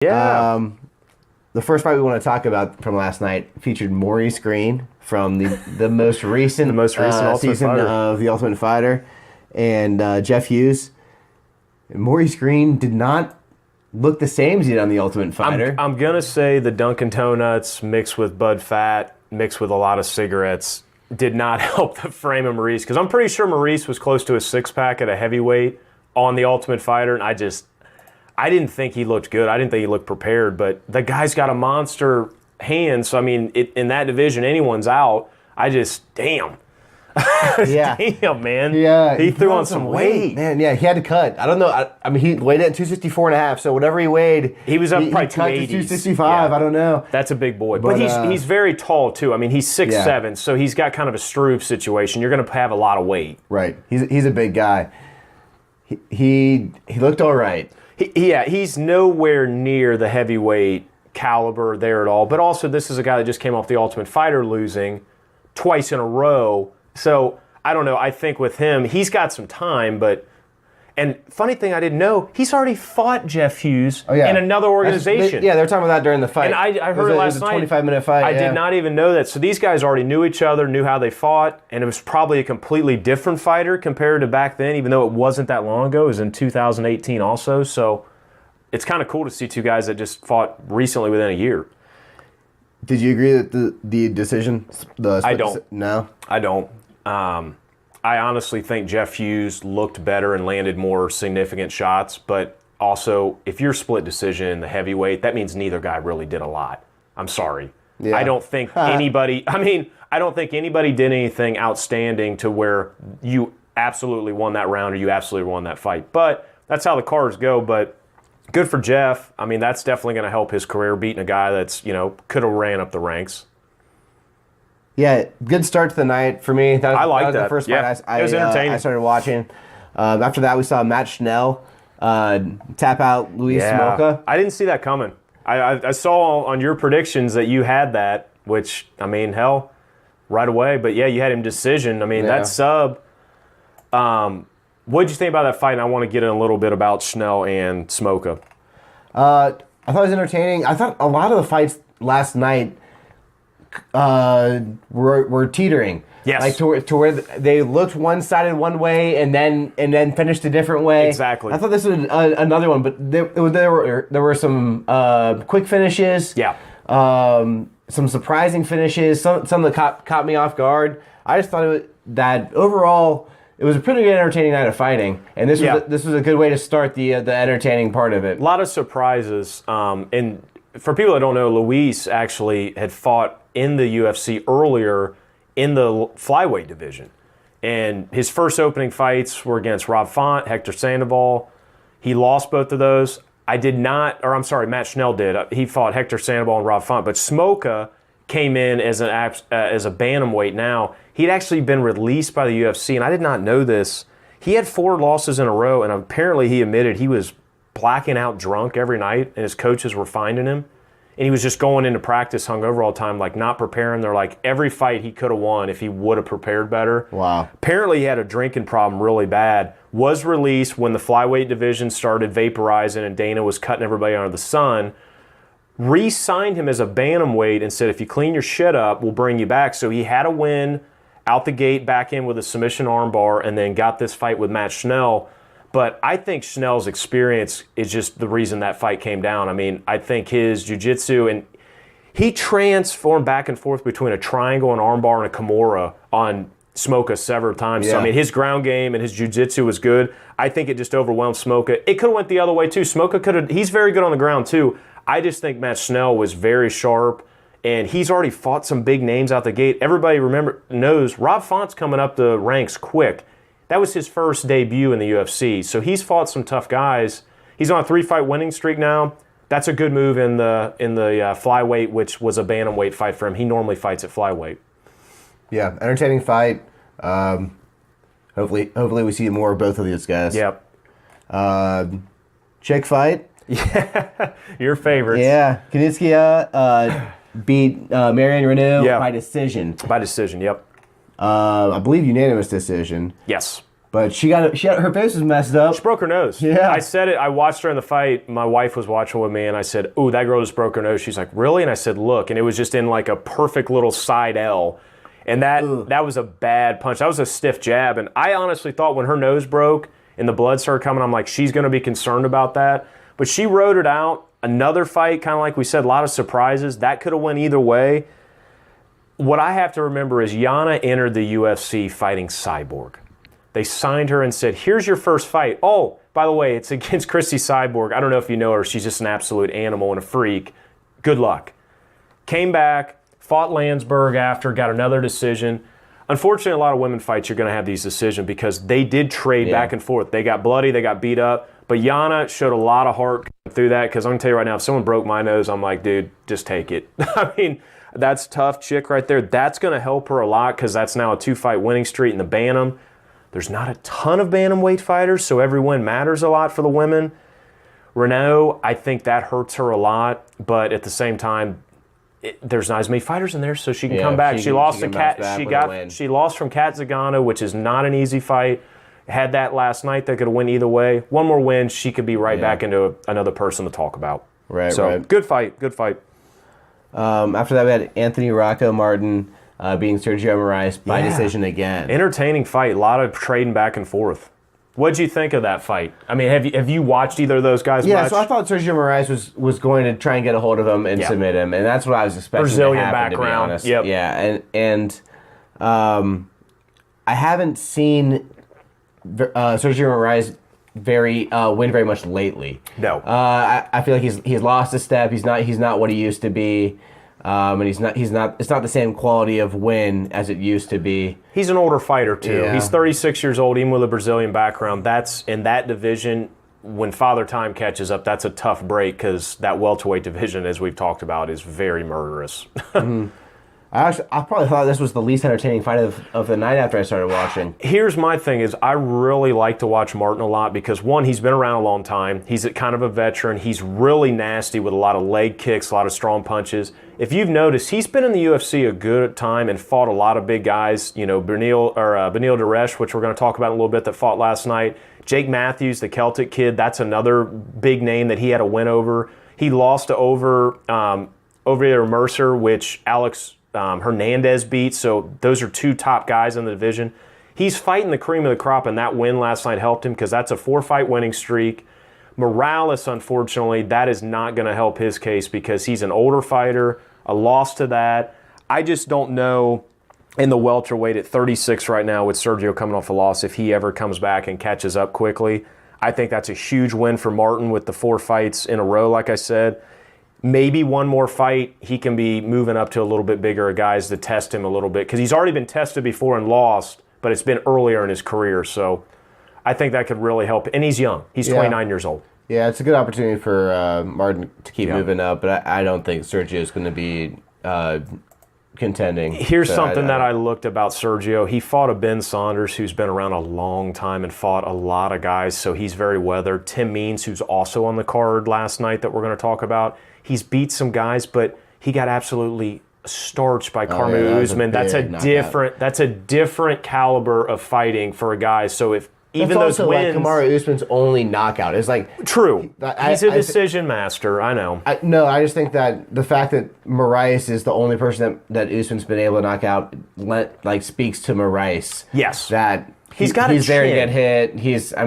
Yeah. The first fight we want to talk about from last night featured Maurice Green from the most recent, Ultimate season Fighter. of The Ultimate Fighter, and Jeff Hughes. And Maurice Green did not look the same as he did on The Ultimate Fighter. I'm going to say the Dunkin' Donuts mixed with Bud Fat, mixed with a lot of cigarettes, did not help the frame of Maurice. Because I'm pretty sure Maurice was close to a six-pack at a heavyweight on The Ultimate Fighter, and I didn't think he looked good. I didn't think he looked prepared, but the guy's got a monster hand. So, I mean, in that division, anyone's out. Damn. Yeah. Damn, man. Yeah. He threw on some weight. Man, yeah, he had to cut. I don't know. I mean, he weighed in at 264 and a half, so whatever he weighed, he was up probably he cut to 280s. 265. Yeah. I don't know. That's a big boy. But he's very tall, too. I mean, he's 6'7", so he's got kind of a Struve situation. You're going to have a lot of weight. Right. He's a big guy. He looked all right. He's nowhere near the heavyweight caliber there at all. But also, this is a guy that just came off The Ultimate Fighter losing twice in a row. So, I don't know. I think with him, he's got some time. And funny thing I didn't know, he's already fought Jeff Hughes in another organization. They were talking about that during the fight. And I heard it last night. It was a 25-minute fight. I did not even know that. So these guys already knew each other, knew how they fought, and it was probably a completely different fighter compared to back then, even though it wasn't that long ago. It was in 2018 also. So it's kind of cool to see two guys that just fought recently within a year. Did you agree that the decision? I don't. No? I don't. I honestly think Jeff Hughes looked better and landed more significant shots, but also, if you're split decision in the heavyweight, that means neither guy really did a lot. I'm sorry. Yeah. I don't think anybody did anything outstanding to where you absolutely won that round or you absolutely won that fight. But that's how the cards go, but good for Jeff. I mean, that's definitely going to help his career, beating a guy that's, could have ran up the ranks. Yeah, good start to the night for me. I like that. The first fight it was entertaining. I started watching. After that, we saw Matt Schnell tap out Luis Smolka. I didn't see that coming. I saw on your predictions that you had that, which, I mean, hell, right away. But, yeah, you had him decision. I mean, that sub. What did you think about that fight? And I want to get in a little bit about Schnell and Smolka. I thought it was entertaining. I thought a lot of the fights last night were teetering. Yes. Like to where they looked one-sided one way and then finished a different way. Exactly. I thought this was another one, but there were some quick finishes. Yeah. Some surprising finishes. Some that caught me off guard. I just thought that overall it was a pretty good entertaining night of fighting, and this was a good way to start the entertaining part of it. A lot of surprises. And for people that don't know, Luis actually had fought in the UFC earlier in the flyweight division. And his first opening fights were against Rob Font, Hector Sandoval. He lost both of those. Matt Schnell did. He fought Hector Sandoval and Rob Font. But Smolka came in as a bantamweight now. He'd actually been released by the UFC, and I did not know this. He had 4 losses in a row, and apparently he admitted he was blacking out drunk every night, and his coaches were finding him. And he was just going into practice hungover all the time, like not preparing. They're like, every fight he could have won if he would have prepared better. Wow. Apparently he had a drinking problem really bad. Was released when the flyweight division started vaporizing and Dana was cutting everybody under the sun. Re-signed him as a bantamweight and said, if you clean your shit up, we'll bring you back. So he had a win out the gate, back in with a submission armbar, and then got this fight with Matt Schnell. But I think Schnell's experience is just the reason that fight came down. I mean, I think his jiu-jitsu, and he transformed back and forth between a triangle, an armbar, and a Kimura on Smolka several times. Yeah. So, I mean, his ground game and his jiu-jitsu was good. I think it just overwhelmed Smolka. It could have went the other way, too. Smolka could have – he's very good on the ground, too. I just think Matt Schnell was very sharp, and he's already fought some big names out the gate. Everybody knows Rob Font's coming up the ranks quick. That was his first debut in the UFC. So he's fought some tough guys. He's on a 3-fight winning streak now. That's a good move in the flyweight, which was a bantamweight fight for him. He normally fights at flyweight. Yeah, entertaining fight. Hopefully we see more of both of these guys. Yep. Chick fight. Yeah, your favorites. Yeah, Kanitskia beat Marion Reneau by decision. By decision, yep. I believe unanimous decision. Yes. But her face was messed up. She broke her nose. Yeah. I said it. I watched her in the fight. My wife was watching with me, and I said, "Ooh, that girl just broke her nose." She's like, "Really?" And I said, "Look," and it was just in like a perfect little side L, and that was a bad punch. That was a stiff jab, and I honestly thought when her nose broke and the blood started coming, I'm like, she's going to be concerned about that. But she rode it out. Another fight, kind of like we said, a lot of surprises. That could have went either way. What I have to remember is Yana entered the UFC fighting Cyborg. They signed her and said, here's your first fight. Oh, by the way, it's against Christy Cyborg. I don't know if you know her. She's just an absolute animal and a freak. Good luck. Came back, fought Landsberg after, got another decision. Unfortunately, a lot of women fights, you're going to have these decisions because they did trade back and forth. They got bloody, they got beat up. But Yana showed a lot of heart through that because I'm going to tell you right now, if someone broke my nose, I'm like, dude, just take it. I mean, that's tough chick right there. That's going to help her a lot because that's now a 2-fight winning streak in the Bantam. There's not a ton of bantamweight fighters, so every win matters a lot for the women. Renault, I think that hurts her a lot, but at the same time, there's not as many fighters in there, so she can come back. She lost from Kat Zagano, which is not an easy fight. Had that last night, they could have won either way. One more win, she could be right back into another person to talk about. Right. Good fight. After that, we had Anthony Rocco Martin beating Sergio Moraes by decision again. Entertaining fight. A lot of trading back and forth. What'd you think of that fight? I mean, have you watched either of those guys much? So I thought Sergio Moraes was going to try and get a hold of him and submit him, and that's what I was expecting Brazilian to happen, background. to be honest. Yep. Yeah, and I haven't seen Sergio Moraes win very much lately. No. I feel like he's lost a step. He's not what he used to be. And it's not the same quality of win as it used to be. He's an older fighter too. Yeah. He's 36 years old, even with a Brazilian background. That's in that division. When Father Time catches up, that's a tough break because that welterweight division, as we've talked about, is very murderous. I probably thought this was the least entertaining fight of the night after I started watching. Here's my thing is I really like to watch Martin a lot because, one, he's been around a long time. He's kind of a veteran. He's really nasty with a lot of leg kicks, a lot of strong punches. If you've noticed, he's been in the UFC a good time and fought a lot of big guys. You know, Benil Derrick, which we're going to talk about in a little bit, that fought last night. Jake Matthews, the Celtic kid, that's another big name that he had a win over. He lost to over Mercer, which Alex Hernandez beat, so those are two top guys in the division. He's fighting the cream of the crop, and that win last night helped him because that's a 4-fight winning streak. Morales, unfortunately, that is not going to help his case because he's an older fighter, a loss to that. I just don't know in the welterweight at 36 right now with Sergio coming off a loss if he ever comes back and catches up quickly. I think that's a huge win for Martin with the 4 fights in a row, like I said. Maybe one more fight, he can be moving up to a little bit bigger guys to test him a little bit because he's already been tested before and lost, but it's been earlier in his career. So I think that could really help. And he's young. He's 29 years old. Yeah, it's a good opportunity for Martin to keep moving up, but I don't think Sergio is going to be contending. Here's something that I looked about Sergio. He fought a Ben Saunders who's been around a long time and fought a lot of guys, so he's very weathered. Tim Means, who's also on the card last night that we're going to talk about, he's beat some guys, but he got absolutely starched by Kamaru Usman. That's a different caliber of fighting for a guy. So if even that's those also wins, like Kamaru Usman's only knockout is like true. He's a decision master. I know. I just think that the fact that Moraes is the only person that Usman's been able to knock out, speaks to Moraes. Yes, that. He's there to get hit. I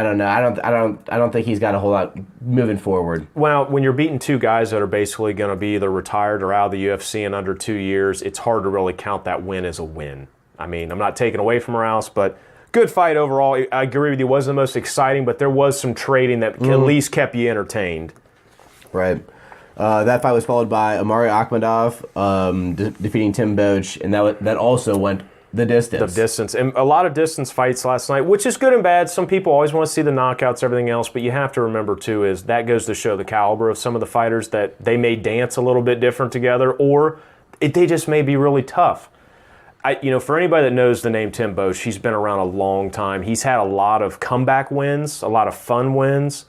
don't know. I don't think he's got a whole lot moving forward. Well, when you're beating two guys that are basically going to be either retired or out of the UFC in under 2 years, it's hard to really count that win as a win. I mean, I'm not taking away from Morales, but good fight overall. I agree with you. It wasn't the most exciting, but there was some trading that at least kept you entertained. Right. That fight was followed by Amari Akhmadov defeating Tim Boetsh, and that also went the distance. And a lot of distance fights last night, which is good and bad. Some people always want to see the knockouts, everything else, but you have to remember, too, is that goes to show the caliber of some of the fighters that they may dance a little bit different together, or they just may be really tough. For anybody that knows the name Tim Boetsch, he's been around a long time. He's had a lot of comeback wins, a lot of fun wins.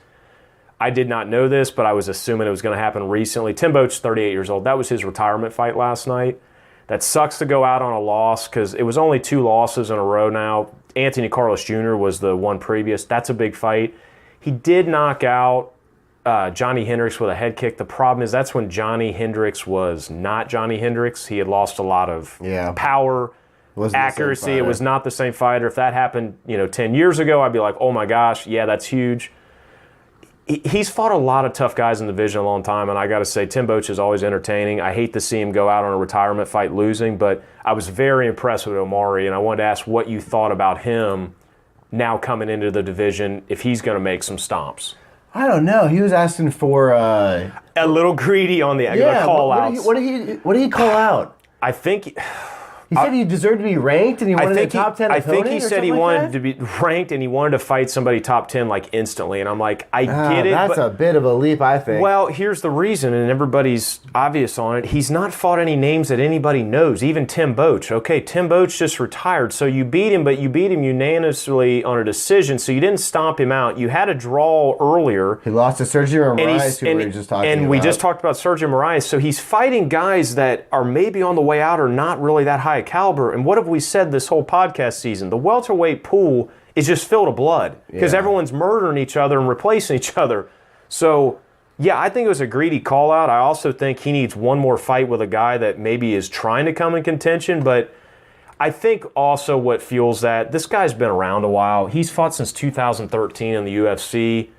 I did not know this, but I was assuming it was going to happen recently. Tim Boetsch, 38 years old. That was his retirement fight last night. That sucks to go out on a loss because it was only 2 losses in a row now. Anthony Carlos Jr. was the one previous. That's a big fight. He did knock out Johnny Hendricks with a head kick. The problem is that's when Johnny Hendricks was not Johnny Hendricks. He had lost a lot of power, accuracy. It was not the same fighter. If that happened, 10 years ago, I'd be like, oh my gosh, yeah, that's huge. He's fought a lot of tough guys in the division a long time, and I got to say, Tim Boetsh is always entertaining. I hate to see him go out on a retirement fight losing, but I was very impressed with Omari, and I wanted to ask what you thought about him now coming into the division, if he's going to make some stomps. I don't know. He was asking for a little greedy on the call-outs. What did he call out? I think he said he deserved to be ranked, and he wanted a top 10 opponent. I think he said he wanted to be ranked, and he wanted to fight somebody top 10 instantly. And I'm like, I get it. That's a bit of a leap, I think. Well, here's the reason, and everybody's obvious on it. He's not fought any names that anybody knows, even Tim Boetsh. Okay, Tim Boetsh just retired, so you beat him, but you beat him unanimously on a decision, so you didn't stomp him out. You had a draw earlier. He lost to Sergio Moraes, who we were just talking about. And we just talked about Sergio Moraes, so he's fighting guys that are maybe on the way out or not really that high caliber. And what have we said this whole podcast season? The welterweight pool is just filled with blood because everyone's murdering each other and replacing each other. So, yeah, I think it was a greedy call-out. I also think he needs one more fight with a guy that maybe is trying to come in contention. But I think also what fuels that, this guy's been around a while. He's fought since 2013 in the UFC,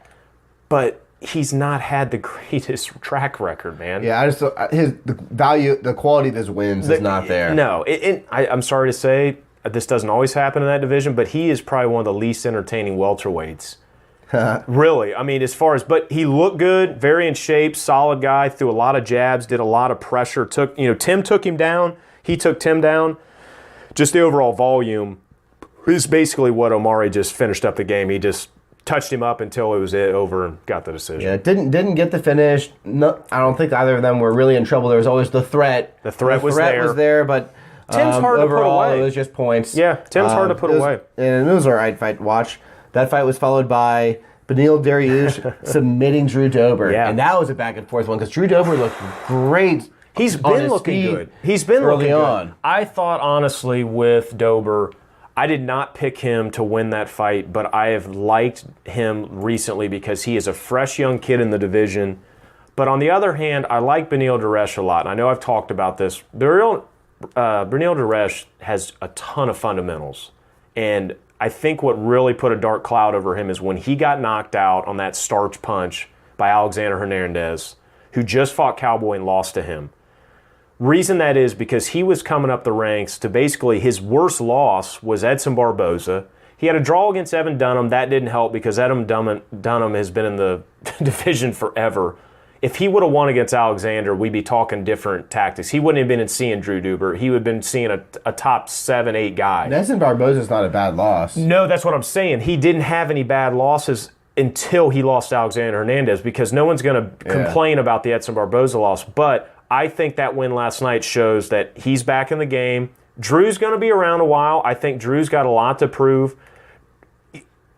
but he's not had the greatest track record, man. Yeah, the quality of his wins is not there. No, I'm sorry to say, this doesn't always happen in that division, but he is probably one of the least entertaining welterweights. Really, I mean, but he looked good, very in shape, solid guy, threw a lot of jabs, did a lot of pressure. Tim took him down. He took Tim down. Just the overall volume is basically what Omari just finished up the game. He just touched him up until it was over and got the decision. Yeah, didn't get the finish. No, I don't think either of them were really in trouble. There was always the threat. The threat was there, but Tim's hard overall, to put away. It was just points. Yeah, Tim's hard to put away. And it was all right fight to watch. That fight was followed by Beneil Dariush submitting Drew Dober. Yeah. And that was a back and forth one because Drew Dober looked great. He's been looking good. He's been looking good. I thought, honestly, with Dober, I did not pick him to win that fight, but I have liked him recently because he is a fresh young kid in the division. But on the other hand, I like Beneil Dariush a lot, and I know I've talked about this. Beneil Dariush has a ton of fundamentals, and I think what really put a dark cloud over him is when he got knocked out on that starch punch by Alexander Hernandez, who just fought Cowboy and lost to him. Reason that is because he was coming up the ranks to basically his worst loss was Edson Barboza. He had a draw against Evan Dunham. That didn't help because Evan Dunham has been in the division forever. If he would have won against Alexander, we'd be talking different tactics. He wouldn't have been seeing Drew Dober. He would have been seeing a top 7, 8 guy. Edson Barboza's not a bad loss. No, that's what I'm saying. He didn't have any bad losses until he lost to Alexander Hernandez because no one's going to complain about the Edson Barboza loss. But I think that win last night shows that he's back in the game. Drew's going to be around a while. I think Drew's got a lot to prove.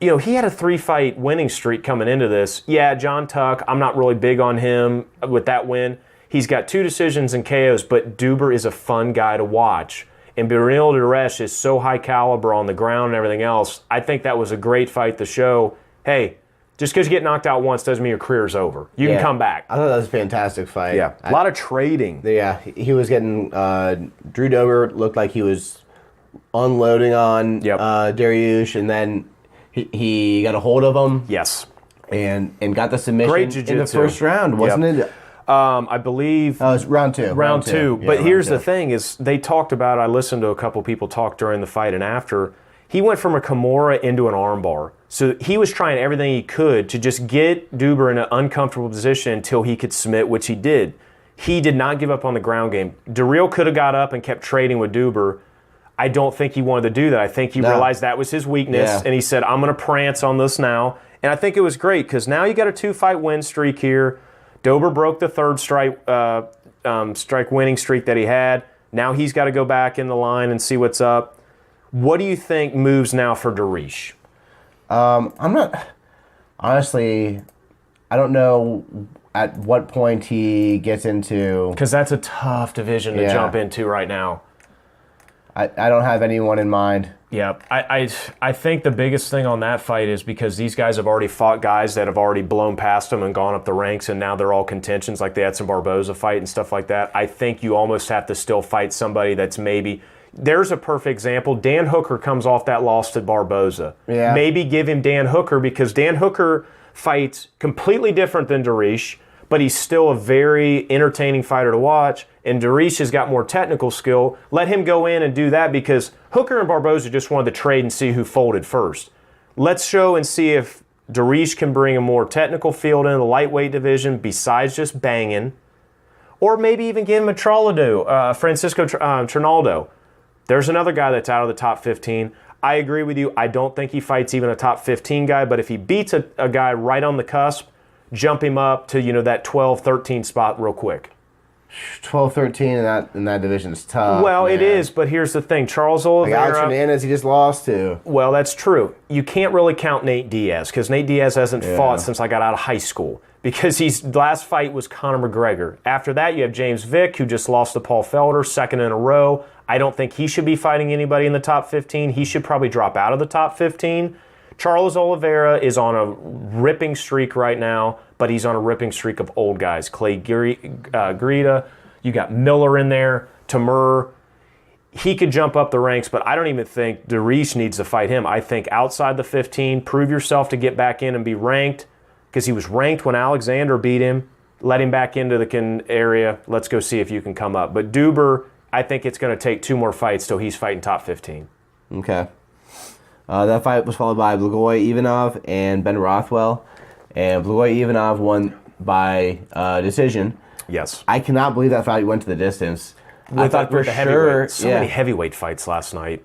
He had a 3-fight winning streak coming into this. Yeah, John Tuck, I'm not really big on him with that win. He's got 2 decisions and KOs, but Dober is a fun guy to watch. And Beneil Dariush is so high caliber on the ground and everything else. I think that was a great fight to show, hey, just because you get knocked out once doesn't mean your career's over. You can come back. I thought that was a fantastic fight. Yeah, a lot of trading. Yeah, he was getting Drew Dober looked like he was unloading on Dariush, and then he got a hold of him. Yes, and got the submission Great jiu-jitsu. in the first round, wasn't it? I believe. Oh, it was round 2. Round two. Yeah, but here's the thing: is they talked about. I listened to a couple people talk during the fight and after. He went from a Kimura into an armbar. So he was trying everything he could to just get Dober in an uncomfortable position until he could submit, which he did. He did not give up on the ground game. Derrick could have got up and kept trading with Dober. I don't think he wanted to do that. I think he realized that was his weakness, and he said, I'm going to prance on this now. And I think it was great because now you got a 2-fight win streak here. Dober broke the 3rd strike winning streak that he had. Now he's got to go back in the line and see what's up. What do you think moves now for Dariush? I'm not... Honestly, I don't know at what point he gets into... Because that's a tough division to jump into right now. I don't have anyone in mind. Yeah, I think the biggest thing on that fight is because these guys have already fought guys that have already blown past them and gone up the ranks, and now they're all contentions, like the Edson Barboza fight and stuff like that. I think you almost have to still fight somebody that's maybe... There's a perfect example. Dan Hooker comes off that loss to Barboza. Yeah. Maybe give him Dan Hooker, because Dan Hooker fights completely different than Derrick, but he's still a very entertaining fighter to watch, and Derrick has got more technical skill. Let him go in and do that, because Hooker and Barboza just wanted to trade and see who folded first. Let's show and see if Derrick can bring a more technical field into the lightweight division besides just banging, or maybe even give him a Francisco Trinaldo. There's another guy that's out of the top 15. I agree with you. I don't think he fights even a top 15 guy, but if he beats a guy right on the cusp, jump him up to, that 12, 13 spot real quick. 12, 13 in that division is tough. Well, man. it is, but here's the thing. Charles Oliveira... Alex Hernandez, he just lost to. Well, that's true. You can't really count Nate Diaz, because Nate Diaz hasn't fought since I got out of high school, because his last fight was Conor McGregor. After that, you have James Vick, who just lost to Paul Felder, second in a row. I don't think he should be fighting anybody in the top 15. He should probably drop out of the top 15. Charles Oliveira is on a ripping streak right now, but he's on a ripping streak of old guys. Clay Guida, you got Miller in there, Tamur. He could jump up the ranks, but I don't even think Derrick needs to fight him. I think outside the 15, prove yourself to get back in and be ranked, because he was ranked when Alexander beat him. Let him back into the area. Let's go see if you can come up. But Duber, I think it's going to take 2 more fights till he's fighting top 15. Okay. That fight was followed by Blagoy Ivanov and Ben Rothwell. And Blagoy Ivanov won by decision. Yes. I cannot believe that fight went to the distance. I thought for sure. Many heavyweight fights last night.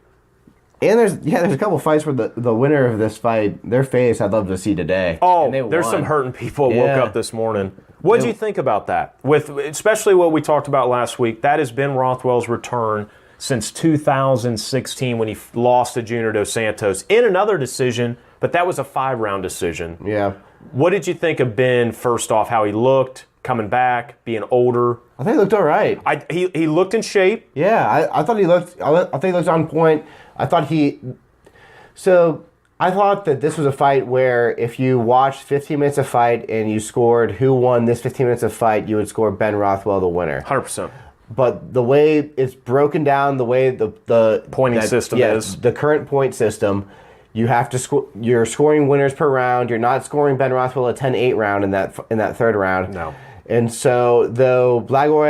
And there's a couple fights where the winner of this fight, their face I'd love to see today. Oh, there's some hurting people woke up this morning. What did you think about that? With especially what we talked about last week, that has been Rothwell's return since 2016 when he lost to Junior Dos Santos in another decision, but that was a 5-round decision. Yeah. What did you think of Ben, first off, how he looked, coming back, being older? I think he looked all right. He looked in shape. Yeah, I thought he looked on point. I thought that this was a fight where if you watched 15 minutes of fight and you scored who won this 15 minutes of fight, you would score Ben Rothwell the winner. 100%. But the way it's broken down, the way the pointing system is, the current point system, you have to score. You're scoring winners per round. You're not scoring Ben Rothwell a 10-8 round in that third round. No. And so though Blagoy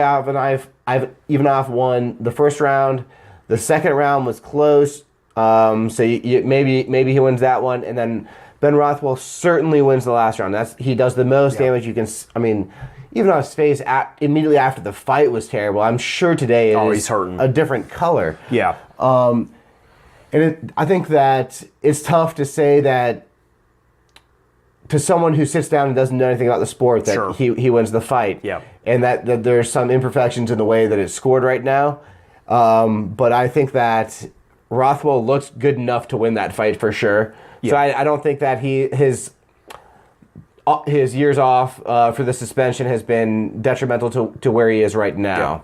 Ivanov won the first round, the second round was close. So maybe he wins that one, and then Ben Rothwell certainly wins the last round. He does the most damage you can. I mean, Ivanov's face immediately after the fight was terrible. I'm sure today he's hurting. A different color. Yeah. I think that it's tough to say that to someone who sits down and doesn't know anything about the sport that he wins the fight. Yeah. And that there's some imperfections in the way that it's scored right now. But I think that Rothwell looks good enough to win that fight for sure. Yeah. So I don't think that his years off for the suspension has been detrimental to where he is right now. Yeah.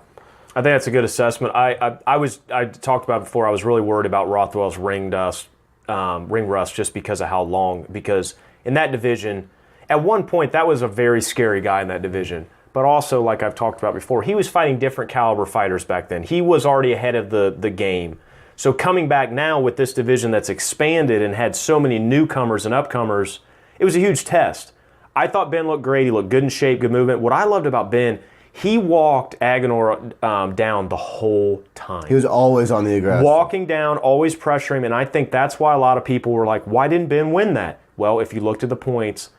I think that's a good assessment. I talked about before. I was really worried about Rothwell's ring rust just because of how long. Because in that division, at one point that was a very scary guy in that division. But also, like I've talked about before, he was fighting different caliber fighters back then. He was already ahead of the game. So coming back now with this division that's expanded and had so many newcomers and upcomers, it was a huge test. I thought Ben looked great. He looked good in shape, good movement. What I loved about Ben, he walked Agenor down the whole time. He was always on the aggressive. Walking down, always pressuring him, and I think that's why a lot of people were like, why didn't Ben win that? Well, if you looked at the points,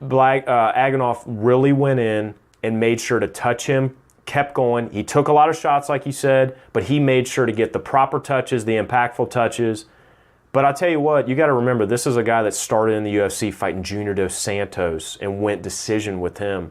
Agenov really went in and made sure to touch him, kept going. He took a lot of shots, like you said, but he made sure to get the proper touches, the impactful touches. But I'll tell you what, you got to remember, this is a guy that started in the UFC fighting Junior Dos Santos and went decision with him.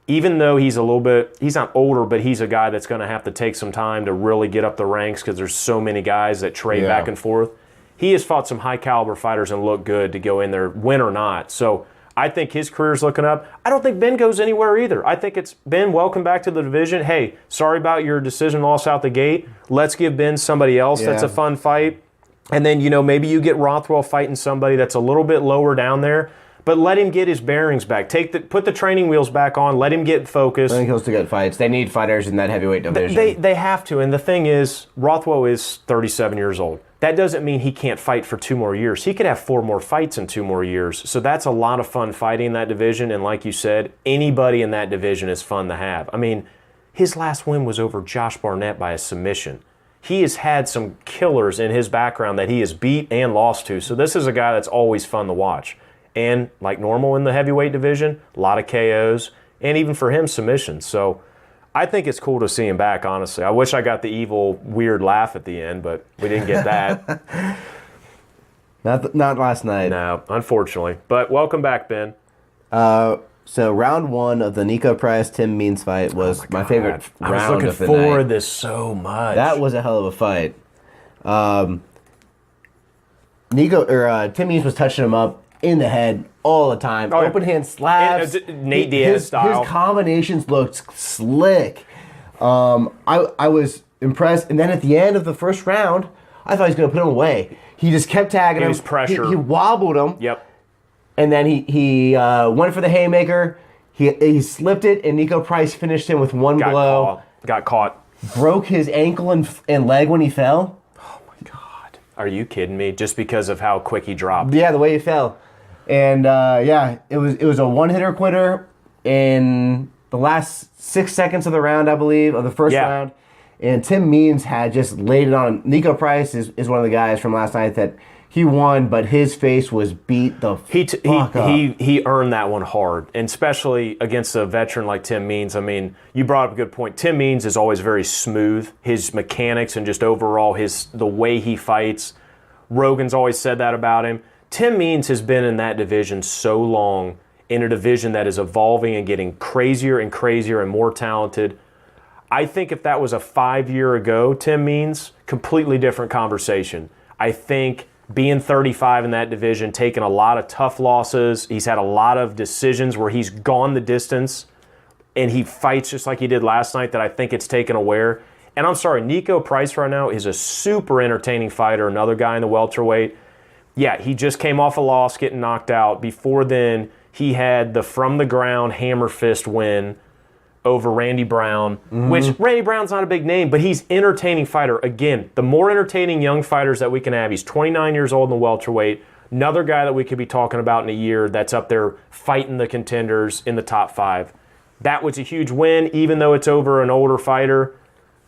Even though he's not older, but he's a guy that's going to have to take some time to really get up the ranks because there's so many guys that trade back and forth. He has fought some high-caliber fighters and looked good to go in there, win or not. So I think his career's looking up. I don't think Ben goes anywhere either. I think it's, Ben, welcome back to the division. Hey, sorry about your decision loss out the gate. Let's give Ben somebody else that's a fun fight. And then, maybe you get Rothwell fighting somebody that's a little bit lower down there. But let him get his bearings back. Put the training wheels back on. Let him get focused. I think he'll still get fights. They need fighters in that heavyweight division. They have to. And the thing is, Rothwell is 37 years old. That doesn't mean he can't fight for 2 more years. He could have 4 more fights in 2 more years. So that's a lot of fun fighting in that division. And like you said, anybody in that division is fun to have. I mean, his last win was over Josh Barnett by a submission. He has had some killers in his background that he has beat and lost to. So this is a guy that's always fun to watch. And like normal in the heavyweight division, a lot of KOs, and even for him, submissions. So I think it's cool to see him back, honestly. I wish I got the evil, weird laugh at the end, but we didn't get that. Not last night. No, unfortunately. But welcome back, Ben. So round 1 of the Nico Price-Tim Means fight was my favorite round of the night. I was looking forward to this so much. That was a hell of a fight. Tim Means was touching him up in the head all the time. Oh, Open hand slaps. Nate Diaz style. His combinations looked slick. I was impressed. And then at the end of the first round, I thought he was going to put him away. He just kept tagging him. He was pressure. He wobbled him. Yep. And then he went for the haymaker. He slipped it, and Nico Price finished him with one blow. Got caught. Broke his ankle and leg when he fell. Oh, my God. Are you kidding me? Just because of how quick he dropped. Yeah, the way he fell. And it was a one-hitter quitter in the last 6 seconds of the round, I believe, of the first round. And Tim Means had just laid it on. Nico Price is one of the guys from last night that he won, but his face was beat the fuck up. He earned that one hard, and especially against a veteran like Tim Means. I mean, you brought up a good point. Tim Means is always very smooth. His mechanics and just overall the way he fights. Rogan's always said that about him. Tim Means has been in that division so long, in a division that is evolving and getting crazier and crazier and more talented. I think if that was a 5 year ago, Tim Means, completely different conversation. I think being 35 in that division, taking a lot of tough losses, he's had a lot of decisions where he's gone the distance, and he fights just like he did last night that I think it's taken away. And I'm sorry, Nico Price right now is a super entertaining fighter, another guy in the welterweight. Yeah, he just came off a loss, getting knocked out. Before then, he had the from the ground hammer fist win over Randy Brown, which Randy Brown's not a big name, but he's an entertaining fighter. Again, the more entertaining young fighters that we can have. He's 29 years old in the welterweight. Another guy that we could be talking about in a year that's up there fighting the contenders in the top 5. That was a huge win, even though it's over an older fighter.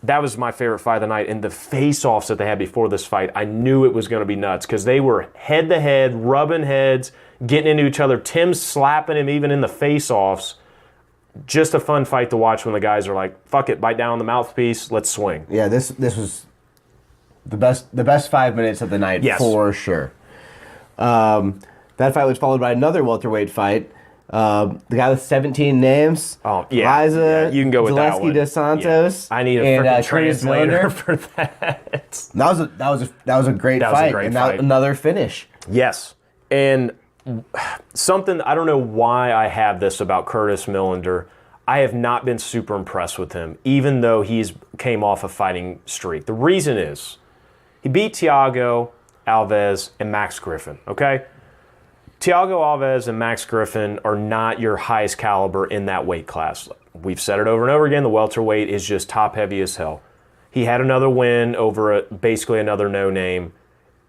That was my favorite fight of the night. And the face-offs that they had before this fight, I knew it was going to be nuts because they were head-to-head, rubbing heads, getting into each other. Tim slapping him even in the face-offs. Just a fun fight to watch when the guys are like, fuck it, bite down on the mouthpiece, let's swing. Yeah, this was the best 5 minutes of the night, for sure. That fight was followed by another welterweight fight. The guy with 17 names. Oh, yeah. You can go with that one. Zaleski Dos Santos. Yeah. I need a freaking translator for that. That was a great fight. Another finish. Yes. And something, I don't know why I have this about Curtis Millender. I have not been super impressed with him, even though he's came off a fighting streak. The reason is he beat Thiago Alves and Max Griffin, okay? Thiago Alves and Max Griffin are not your highest caliber in that weight class. We've said it over and over again, the welterweight is just top-heavy as hell. He had another win over basically another no-name.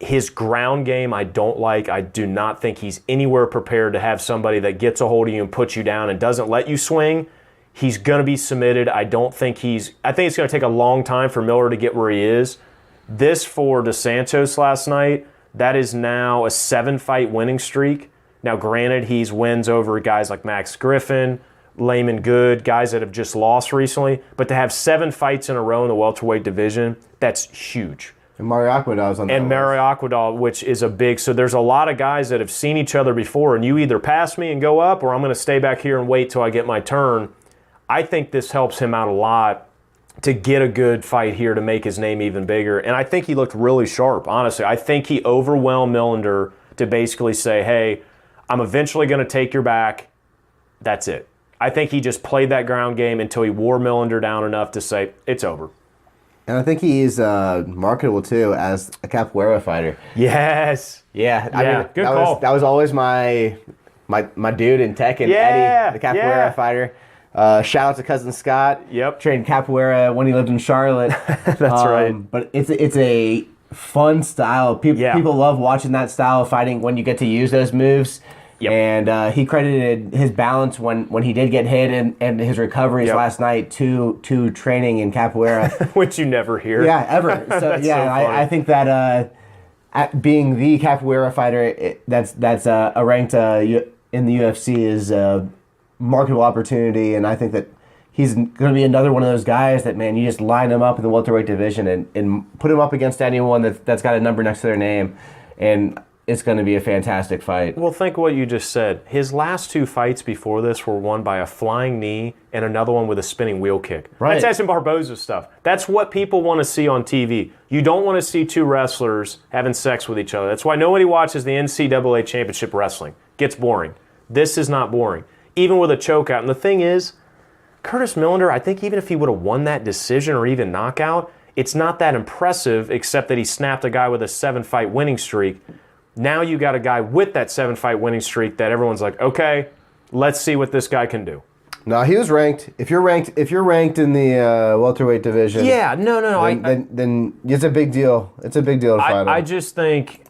His ground game I don't like. I do not think he's anywhere prepared to have somebody that gets a hold of you and puts you down and doesn't let you swing. He's going to be submitted. I think it's going to take a long time for Miller to get where he is. This for Dos Santos last night, that is now a 7-fight winning streak. Now, granted, he's wins over guys like Max Griffin, Layman Good, guys that have just lost recently. But to have 7 fights in a row in the welterweight division, that's huge. And Mario Aquidal's on that. And Mario Aquidal, which is a big... So there's a lot of guys that have seen each other before, and you either pass me and go up, or I'm going to stay back here and wait till I get my turn. I think this helps him out a lot to get a good fight here to make his name even bigger. And I think he looked really sharp, honestly. I think he overwhelmed Millender to basically say, hey, I'm eventually going to take your back. That's it. I think he just played that ground game until he wore Millender down enough to say, it's over. And I think he's marketable, too, as a Capoeira fighter. Yes. Yeah. I mean, good call. That was always my dude in Tekken, Eddie, the Capoeira fighter. Shout out to Cousin Scott. Yep. Trained Capoeira when he lived in Charlotte. That's right. But it's a fun style. People love watching that style of fighting when you get to use those moves. Yep. And he credited his balance when he did get hit and his recoveries last night to training in Capoeira. Which you never hear. Yeah, ever. So I think that being the Capoeira fighter that's ranked in the UFC is a marketable opportunity, and I think that he's going to be another one of those guys that, man, you just line him up in the welterweight division and put him up against anyone that's got a number next to their name, and it's going to be a fantastic fight. Well, think what you just said. His last 2 fights before this were won by a flying knee and another one with a spinning wheel kick. Right. That's Edson Barboza stuff. That's what people want to see on TV. You don't want to see 2 wrestlers having sex with each other. That's why nobody watches the NCAA Championship Wrestling. Gets boring. This is not boring, even with a chokeout. And the thing is, Curtis Millender, I think even if he would have won that decision or even knockout, it's not that impressive except that he snapped a guy with a 7-fight winning streak. Now you got a guy with that 7-fight winning streak that everyone's like, okay, let's see what this guy can do. No, he was ranked. If you're ranked in the welterweight division, then it's a big deal. It's a big deal to fight him. I just think,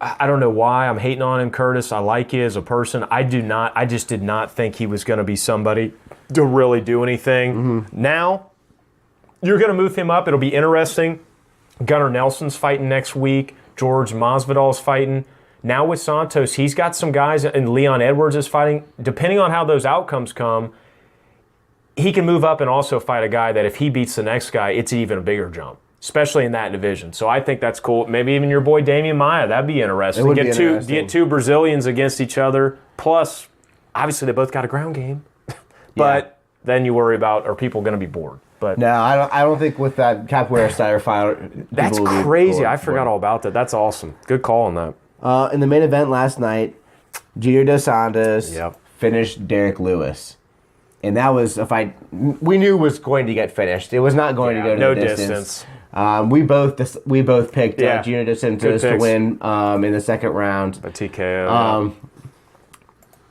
I don't know why I'm hating on him, Curtis. I like you as a person. I just did not think he was going to be somebody to really do anything. Mm-hmm. Now, you're going to move him up. It'll be interesting. Gunnar Nelson's fighting next week. George Masvidal's fighting. Now with Santos, he's got some guys, and Leon Edwards is fighting. Depending on how those outcomes come, he can move up and also fight a guy that if he beats the next guy, it's even a bigger jump, especially in that division. So I think that's cool. Maybe even your boy Damian Maia, that'd be interesting. Get 2 Brazilians against each other. Plus, obviously they both got a ground game. But then you worry about, are people going to be bored? But no, I don't think with that Capoeira style fight. That's crazy. I forgot all about that. That's awesome. Good call on that. In the main event last night, JDS Dos Santos finished Derrick Lewis. And that was a fight we knew was going to get finished. It was not going to go to the distance. We both picked JDS Dos Santos to win in the second round. A TKO.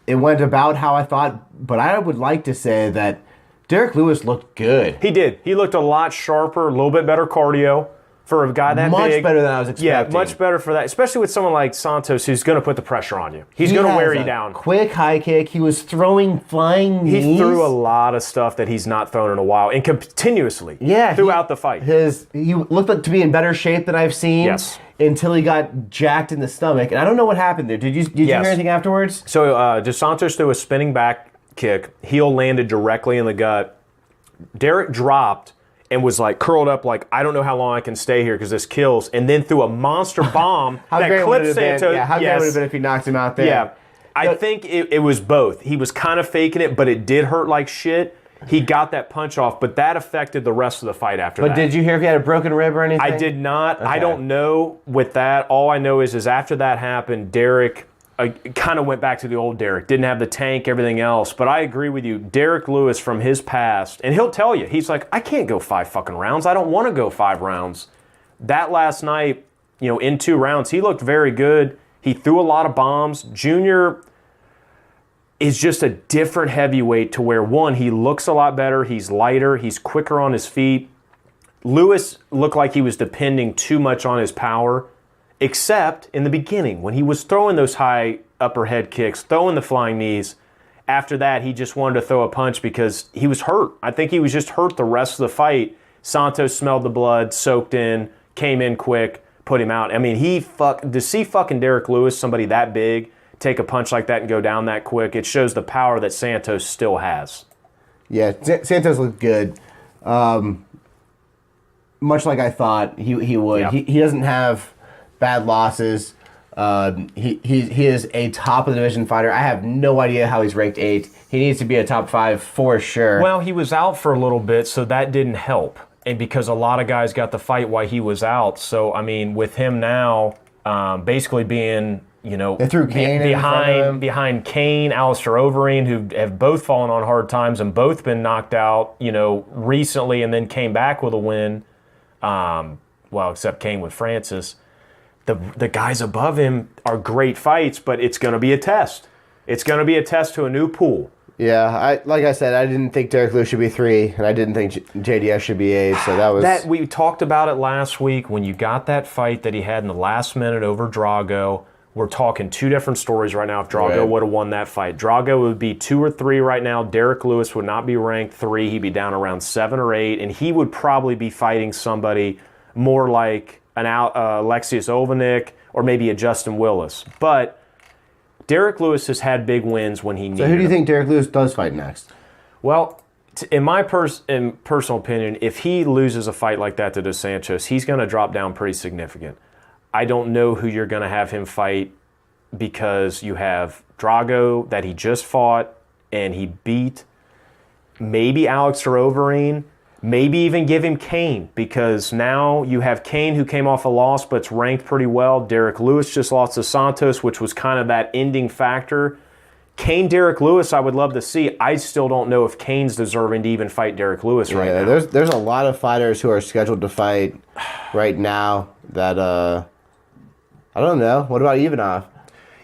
It went about how I thought, but I would like to say that Derrick Lewis looked good. He did. He looked a lot sharper, a little bit better cardio for a guy that much big. Much better than I was expecting. Yeah, much better for that, especially with someone like Santos who's going to put the pressure on you. He's going to wear you down. Quick high kick. He was throwing flying knees. He threw a lot of stuff that he's not thrown in a while, and continuously throughout the fight. He looked like to be in better shape than I've seen. Yes. Until he got jacked in the stomach, and I don't know what happened there. Did you hear anything afterwards? So Dos Santos threw a spinning back kick. Heel landed directly in the gut. Derrick dropped and was like curled up like, I don't know how long I can stay here because this kills, and then threw a monster bomb that clipped Santos. How great would it have been if he knocked him out there? Yeah. I think it was both. He was kind of faking it, but it did hurt like shit. He got that punch off, but that affected the rest of the fight after that. But did you hear if he had a broken rib or anything? I did not. Okay. I don't know with that. All I know is after that happened, Derrick kind of went back to the old Derrick. Didn't have the tank, everything else. But I agree with you. Derrick Lewis from his past, and he'll tell you, he's like, I can't go 5 fucking rounds. I don't want to go 5 rounds. That last night, in 2 rounds, he looked very good. He threw a lot of bombs. Junior is just a different heavyweight to where, one, he looks a lot better. He's lighter. He's quicker on his feet. Lewis looked like he was depending too much on his power, except in the beginning when he was throwing those high upper head kicks, throwing the flying knees. After that, he just wanted to throw a punch because he was hurt. I think he was just hurt the rest of the fight. Santos smelled the blood, soaked in, came in quick, put him out. I mean, to see fucking Derrick Lewis, somebody that big, take a punch like that and go down that quick, it shows the power that Santos still has. Yeah, Santos looked good. Much like I thought he would. Yeah. He doesn't have bad losses. He is a top of the division fighter. I have no idea how he's ranked 8th. He needs to be a top 5 for sure. Well, he was out for a little bit, so that didn't help. And because a lot of guys got the fight while he was out. So, I mean, with him now basically being They threw Kane behind Kane, Alistair Overeem, who have both fallen on hard times and both been knocked out, recently and then came back with a win. Except Kane with Francis. The guys above him are great fights, but it's going to be a test. It's going to be a test to a new pool. Yeah, like I said, I didn't think Derrick Lewis should be 3, and I didn't think JDS should be 8, so that was... We talked about it last week when you got that fight that he had in the last minute over Drago. We're talking 2 different stories right now. If Drago would have won that fight, Drago would be 2 or 3 right now. Derrick Lewis would not be ranked 3. He'd be down around 7 or 8, and he would probably be fighting somebody more like an Alexius Olenek or maybe a Justin Willis. But Derrick Lewis has had big wins when he needed. So who do you think Derrick Lewis does fight next? Well, in my personal opinion, if he loses a fight like that to Dos Santos, he's going to drop down pretty significant. I don't know who you're going to have him fight because you have Drago that he just fought and he beat. Maybe Alex Overeem. Maybe even give him Kane, because now you have Kane who came off a loss but's ranked pretty well. Derrick Lewis just lost to Santos, which was kind of that ending factor. Kane, Derrick Lewis, I would love to see. I still don't know if Kane's deserving to even fight Derrick Lewis right now. There's a lot of fighters who are scheduled to fight right now that, I don't know. What about Ivanov?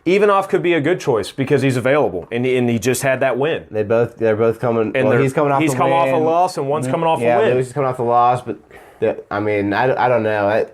Ivanov could be a good choice because he's available, and he just had that win. They're both coming. And he's coming off. He's come off a loss, and one's coming off a win. Yeah, Lewis is coming off the loss, but I don't know.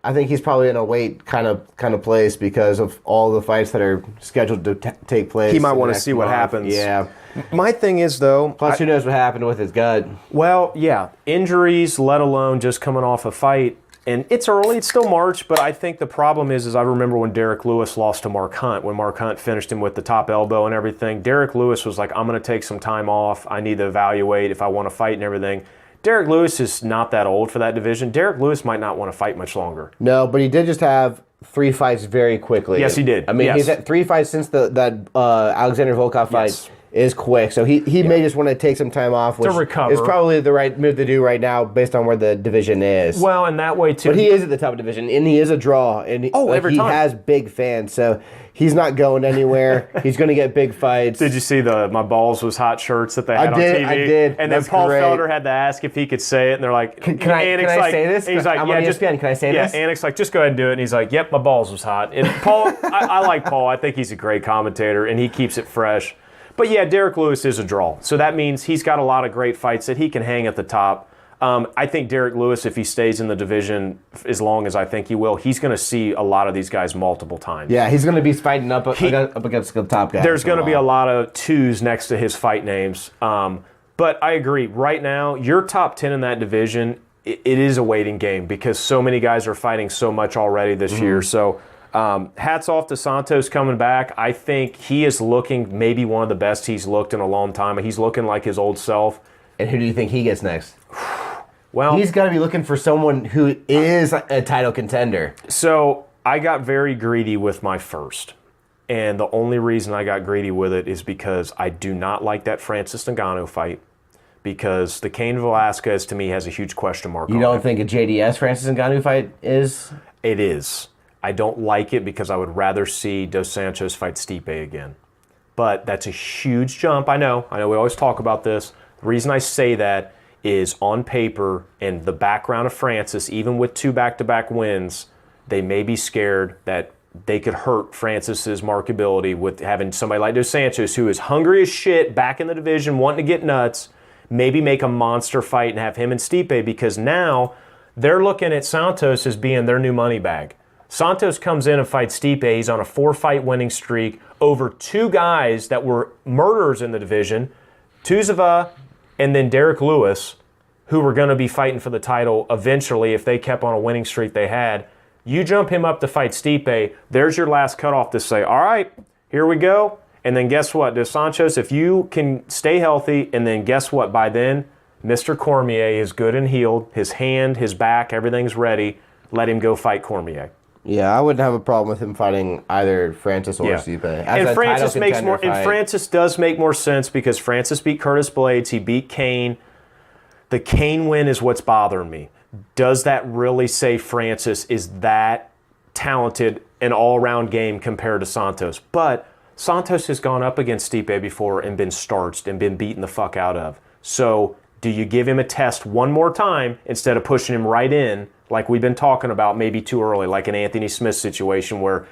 I think he's probably in a weight kind of place because of all the fights that are scheduled to take place. He might want to see what happens. Yeah. My thing is though. Plus, who knows what happened with his gut? Well, yeah, injuries, let alone just coming off a fight. And it's early, it's still March, but I think the problem is I remember when Derrick Lewis lost to Mark Hunt, when Mark Hunt finished him with the top elbow and everything. Derrick Lewis was like, I'm going to take some time off. I need to evaluate if I want to fight and everything. Derrick Lewis is not that old for that division. Derrick Lewis might not want to fight much longer. No, but he did just have 3 fights very quickly. Yes, he did. I mean, he's had 3 fights since that Alexander Volkov fight. Yes. Is quick, so he may just want to take some time off, which to recover. Is probably the right move to do right now based on where the division is. Well, and that way too. But he is at the top of the division, and he is a draw, and every time. He has big fans, so he's not going anywhere. He's going to get big fights. Did you see my balls was hot shirts that they had on TV? I did. And then Paul Felder had to ask if he could say it, and they're like, "Can I say this?" He's like, "I'm on ESPN. Can I say this?" Yeah, Annick's like, "Just go ahead and do it." And he's like, "Yep, my balls was hot." And Paul, I like Paul. I think he's a great commentator, and he keeps it fresh. But yeah, Derrick Lewis is a draw. So that means he's got a lot of great fights that he can hang at the top. I think Derrick Lewis, if he stays in the division as long as I think he will, he's going to see a lot of these guys multiple times. Yeah, he's going to be fighting up against the top guys. There's going to be a lot of 2s next to his fight names. But I agree. Right now, your top 10 in that division, it is a waiting game because so many guys are fighting so much already this year. So hats off to Santos coming back. I think he is looking maybe one of the best he's looked in a long time. He's looking like his old self. And who do you think he gets next? Well, he's got to be looking for someone who is a title contender. So I got very greedy with my first. And the only reason I got greedy with it is because I do not like that Francis Ngannou fight. Because the Cain Velasquez, to me, has a huge question mark on it. You don't think a JDS Francis Ngannou fight is? It is. I don't like it because I would rather see Dos Santos fight Stipe again. But that's a huge jump. I know we always talk about this. The reason I say that is on paper and the background of Francis, even with 2 back-to-back wins, they may be scared that they could hurt Francis's marketability with having somebody like Dos Santos who is hungry as shit back in the division, wanting to get nuts, maybe make a monster fight and have him and Stipe, because now they're looking at Santos as being their new money bag. Santos comes in and fights Stipe. He's on a 4-fight winning streak over 2 guys that were murderers in the division, Tuzova and then Derrick Lewis, who were going to be fighting for the title eventually if they kept on a winning streak they had. You jump him up to fight Stipe, there's your last cutoff to say, all right, here we go. And then guess what? Dos Santos, if you can stay healthy, and then guess what? By then, Mr. Cormier is good and healed. His hand, his back, everything's ready. Let him go fight Cormier. Yeah, I wouldn't have a problem with him fighting either Francis or Stipe. And Francis does make more sense because Francis beat Curtis Blades. He beat Cain. The Cain win is what's bothering me. Does that really say Francis is that talented an all-around game compared to Santos. But Santos has gone up against Stipe before and been starched and been beaten the fuck out of. So do you give him a test one more time instead of pushing him right in, like we've been talking about, maybe too early, like an Anthony Smith situation where,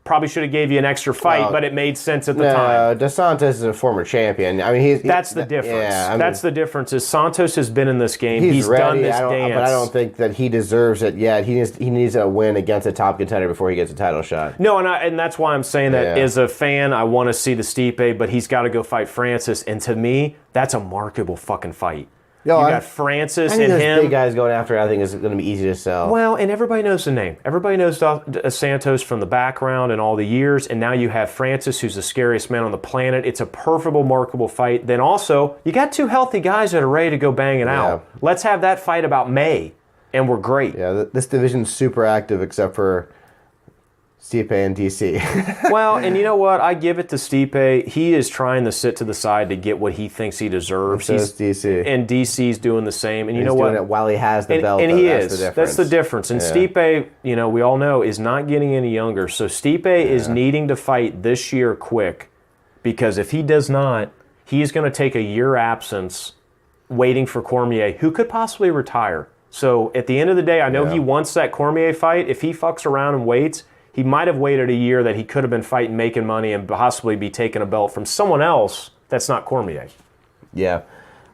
probably should have gave you an extra fight, but it made sense at the time. Dos Santos is a former champion. I mean, that's the difference. Yeah, that's the difference. Is Santos has been in this game. He's ready. Done this dance. But I don't think that he deserves it yet. He needs a win against a top contender before he gets a title shot. No, and that's why I'm saying that as a fan, I want to see the Stipe, but he's got to go fight Francis. And to me, that's a marketable fucking fight. You got Francis and him. Big guys going after, I think, is going to be easy to sell. Well, and everybody knows the name. Everybody knows Dos Santos from the background and all the years, and now you have Francis, who's the scariest man on the planet. It's a perfect, marketable fight. Then also, you got two healthy guys that are ready to go bang it out. Let's have that fight about May, and we're great. Yeah, this division's super active except for Stipe and DC. Well, and you know what? I give it to Stipe. He is trying to sit to the side to get what he thinks he deserves. So is DC. And DC's doing the same. And you know what? He's doing it while he has the belt. And though. he That's is. The difference. That's the difference. And Stipe, we all know, is not getting any younger. So Stipe is needing to fight this year quick, because if he does not, he's going to take a year absence waiting for Cormier, who could possibly retire. So at the end of the day, I know he wants that Cormier fight. If he fucks around and waits, he might have waited a year that he could have been fighting, making money, and possibly be taking a belt from someone else that's not Cormier. Yeah.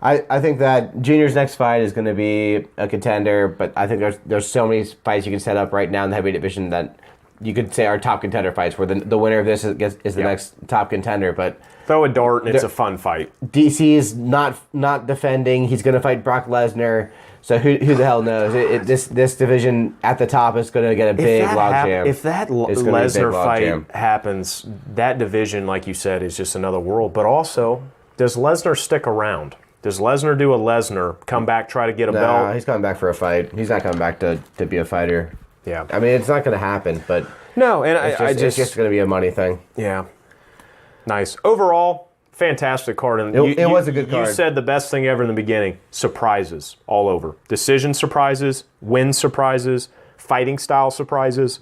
I think that Junior's next fight is going to be a contender, but I think there's so many fights you can set up right now in the heavyweight division that you could say are top contender fights, where the winner of this is the next top contender. But throw a dart and it's a fun fight. DC is not defending. He's going to fight Brock Lesnar. So who the hell knows? This division at the top is going to get a big logjam. If that Lesnar fight happens, that division, like you said, is just another world. But also, does Lesnar stick around? Does Lesnar do a Lesnar, come back, try to get a belt? No, he's coming back for a fight. He's not coming back to be a fighter. Yeah. I mean, it's not going to happen, but no, and it's just going to be a money thing. Yeah. Nice. Overall, fantastic card. And it was a good card. You said the best thing ever in the beginning. Surprises all over. Decision surprises, win surprises, fighting style surprises.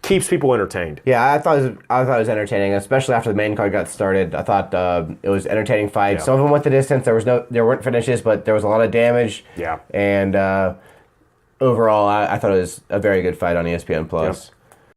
Keeps people entertained. Yeah, I thought it was entertaining, especially after the main card got started. I thought it was entertaining fights. Yeah. Some of them went the distance. There weren't finishes, but there was a lot of damage. Yeah. And overall, I thought it was a very good fight on ESPN Plus. Yep.